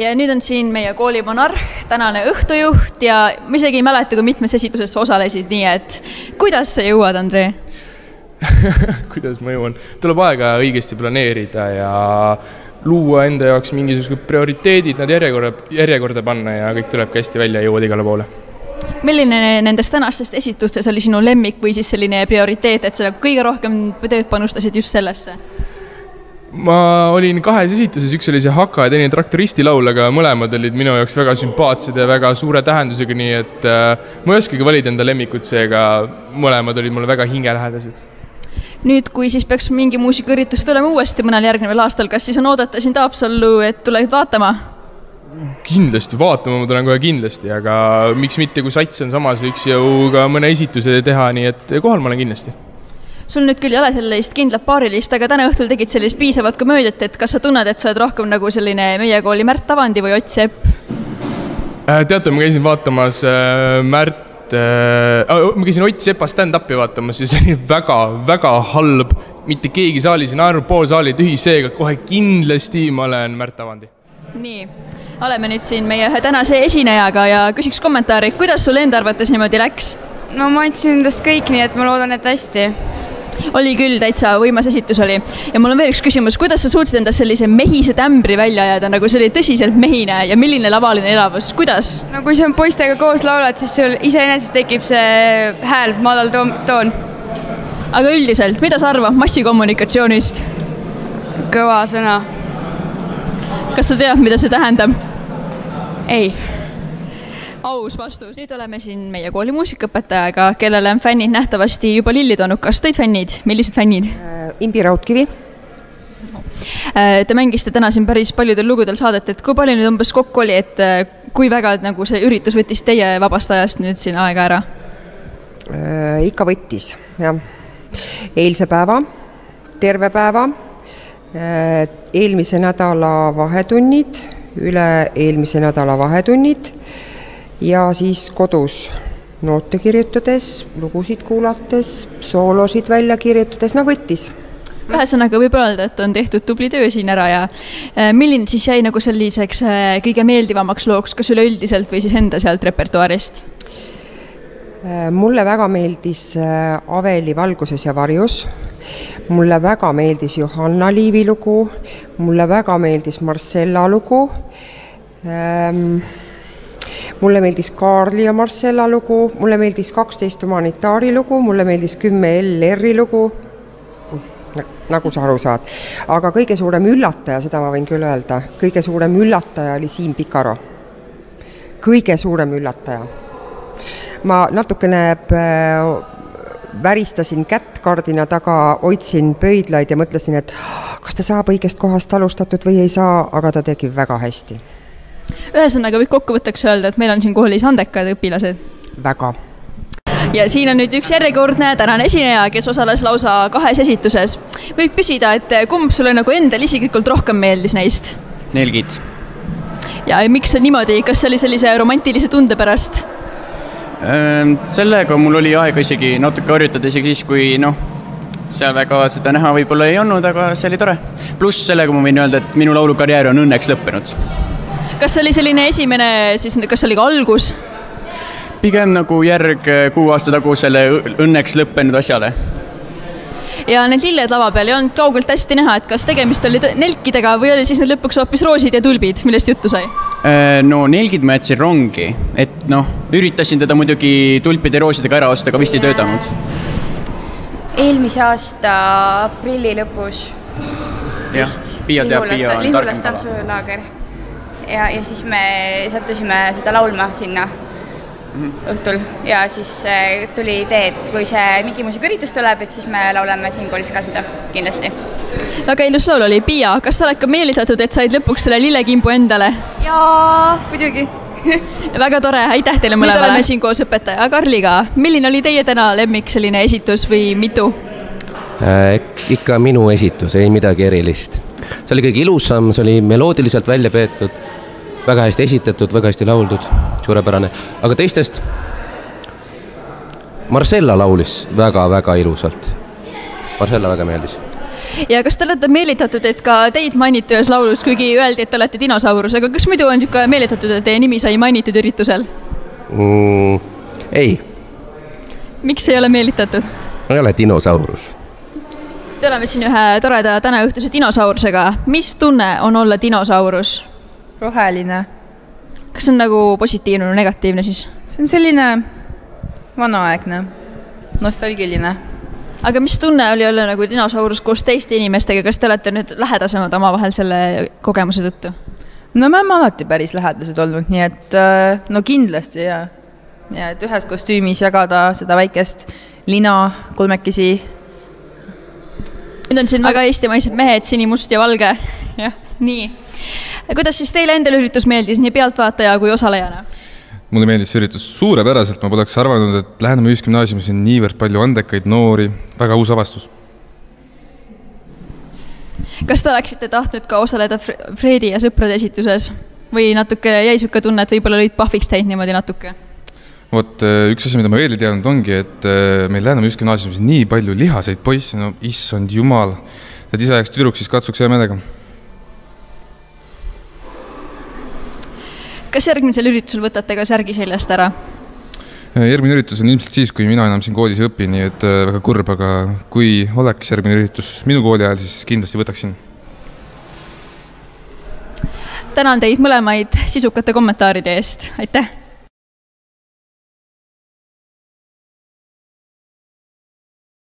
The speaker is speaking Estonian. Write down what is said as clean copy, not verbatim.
Ja nüüd on siin meie kooli monarh, tänane õhtujuht ja ma isegi ei mäleta, kui mitmes esituses osalesid, nii et kuidas sa jõuad, Andrei? Kuidas ma jõuan? Tuleb aega õigesti planeerida ja luua enda jaoks mingisugused prioriteedid, nad järjekorda panna ja kõik tulebki hästi välja ja jõuad igale poole. Milline nendest tänastest esitustest oli sinu lemmik või siis selline prioriteet, et sa kõige rohkem tööd panustasid just sellesse? Ma olin kahes esituses, üks oli see Haka ja teine traktoristi laul, aga mõlemad olid minu jaoks väga sümpaatsed ja väga suure tähendusega, nii et ma ei oskagi valida enda lemmikut, seega mõlemad olid mulle väga hingelähedased. Nüüd, kui siis peaks mingi muusikaüritus tulema uuesti mõnel järgneval aastal, kas siis on oodata siin Taapsallu, et tuled vaatama? Kindlasti, vaatama ma tulen kohe kindlasti, aga miks mitte, kui sats on samas, võiks ju ka mõne esituse teha, nii et kohal ma olen kindlasti. Sul nüüd küll ei ole sellist kindlat paarilist, aga täna õhtul tegid sellist piisavat komöödiat, et kas sa tunned, et sa oled rohkem nagu selline meie kooli Märt Avandi või Ott Sepp? Teate, ma käisin vaatamas ma käisin Ott Sepa stand-upi vaatamas ja see oli väga halb. Mitte keegi saalis ei naernud, pool saali tühi, seega kohe kindlasti ma olen Märt Avandi. Nii, oleme nüüd siin meie tänase esinejaga ja küsiks kommentaari, kuidas sul enda arvates niimoodi läks? No ma andsin endast kõik, nii et ma loodan, et hästi. Oli küll, täitsa võimas esitus oli. Ja mul on veel üks küsimus, kuidas sa suutsid endast sellise mehise tämbri välja ajada, nagu see oli tõsiselt mehine ja milline lavaline elavus, kuidas? No kui see on poistega koos laulad, siis sul iseenesest tekib see hääl, madal toon. Aga üldiselt, mida sa arvad massikommunikatsioonist? Kõva sõna. Kas sa tead, mida see tähendab? Ei. Aus vastus. Nüüd oleme siin meie kooli muusikaõpetajaga, kellele on fännid nähtavasti juba lilli toonud. Kas tõid fännid? Millised fännid? Imbi Raudkivi. Te mängisite täna siin päris paljudel lugudel saadet, et kui palju nüüd umbes kokku oli, et kui väga nagu see üritus võttis teie vabast ajast nüüd siin aega ära? Ikka võttis, jah. Eilse päeva, terve päeva, eelmise nädala vahetunnid, üle eelmise nädala vahetunnid, ja siis kodus noote kirjutades, lugusid kuulates, soolosid välja kirjutades, võttis. Ühesõnaga võib öelda, et on tehtud tubli töö siin ära ja milline siis jäi nagu selliseks kõige meeldivamaks looks, kas üleüldiselt või siis enda sealt repertuaarist? Mulle väga meeldis Aveli Valguses ja varjus, mulle väga meeldis Johanna Liivi lugu, mulle väga meeldis Marcella lugu, mulle meeldis Kaarli ja Marcella lugu, mulle meeldis 12 humanitaari lugu, mulle meeldis 10 LR-i lugu, nagu sa aru saad. Aga kõige suurem üllataja, seda ma võin küll öelda, kõige suurem üllataja oli Siim Pikaro. Kõige suurem üllataja. Ma natukene väristasin kätt kardina taga, hoidsin pöidlaid ja mõtlesin, et kas ta saab õigest kohast alustatud või ei saa, aga ta tegi väga hästi. Ühesõnaga võib kokkuvõtteks öelda, et meil on siin koolis andekad õpilased. Väga. Ja siin on nüüd üks järjekordne tänane esineja, kes osales lausa 2 esituses. Võib küsida, et kumb sulle nagu endal isiklikult rohkem meeldis neist? Nelgid. Ja miks on niimoodi? Kas see oli sellise romantilise tunde pärast? Sellega mul oli aega isegi natuke harjutada isegi siis, kui seal väga seda näha võib-olla ei olnud, aga see oli tore. Pluss sellega ma võin öelda, et minu laulukarjäär on õnneks lõppenud. Kas see oli selline esimene, siis kas oli ka algus? Pigem nagu järg 6 aasta tagusele õnneks lõppenud asjale. Ja need lilled lava peal ei olnud kaugelt hästi näha, et kas tegemist oli nelkidega või oli siis need lõpuks hoopis roosid ja tulbid, millest juttu sai? No nelgid ma jätsin rongi, et üritasin teda muidugi tulpide ja roosidega ära osta, aga vist ei töötanud. Eelmise aasta aprilli lõpus vist Lihulas tantsulaager. Ja siis me sattusime seda laulma sinna õhtul ja siis tuli idee, et kui see mingi muusikaüritus tuleb, et siis me laulame siin koolis ka seda kindlasti. Väga ilus laul oli. Pia, kas sa oled ka meelitatud, et said lõpuks selle lillekimbu endale? Jaa, muidugi. Väga tore, aitäh teile mõlemale. Nüüd oleme siin koos õpetaja Karliga. Milline oli teie täna lemmik selline esitus või mitu? Ikka minu esitus, ei midagi erilist. See oli kõige ilusam, see oli meloodiliselt välja peetud. Väga hästi esitatud, väga hästi lauldud, suurepärane. Aga teistest Marcella laulis väga-väga ilusalt. Marcella väga meeldis. ja kas te olete meelitatud, et ka teid mainiti ühes laulus, kuigi öeldi, et te olete dinosaurus, aga kas muidu on niisugune meelitatud, et teie nimi sai mainitud üritusel? Ei. Miks ei ole meelitatud? Ma ei ole dinosaurus. Te oleme siin ühe toreda tänaõhtuse dinosaurusega. Mis tunne on olla dinosaurus? Roheline. Kas see on nagu positiivne või negatiivne siis? See on selline vanaaegne, nostalgiline. Aga mis tunne oli olla nagu dinosaurus koos teiste inimestega? Kas te olete nüüd lähedasemad oma vahel selle kogemuse tõttu? No me oleme alati päris lähedased olnud, nii et no kindlasti ja et ühes kostüümis jagada seda väikest lina kolmekesi. Nüüd on siin väga eestimaised mehed, sinimust ja valge. Jah, nii. Kuidas siis teile endale üritus meeldis nii pealtvaataja kui osalejana? Mulle meeldis see üritus suurepäraselt, ma poleks arvanud, et Lähnemaa Ühisgümnaasiumis on niivõrd palju andekaid noori, väga uus avastus. Kas te oleksite tahtnud ka osaleda Fredi ja sõprade esituses või natuke jäi siuke tunne, et võib-olla olid pahviks teid niimoodi natuke? Üks asi, mida ma veel ei teadnud, ongi, et meil Lähnemaa Ühisgümnaasiumis nii palju lihaseid poisse, no issand jumal, et ise ajaks tüdruk, siis katsuks hea meelega. Kas järgmisel üritusel võtate ka särgi seljast ära? Järgmine üritus on ilmselt siis, kui mina enam siin koolis ei õpi, nii et väga kurb, aga kui oleks järgmine üritus minu kooli ajal, siis kindlasti võtaksin. Tänan teid mõlemaid sisukate kommentaaride eest. Aitäh!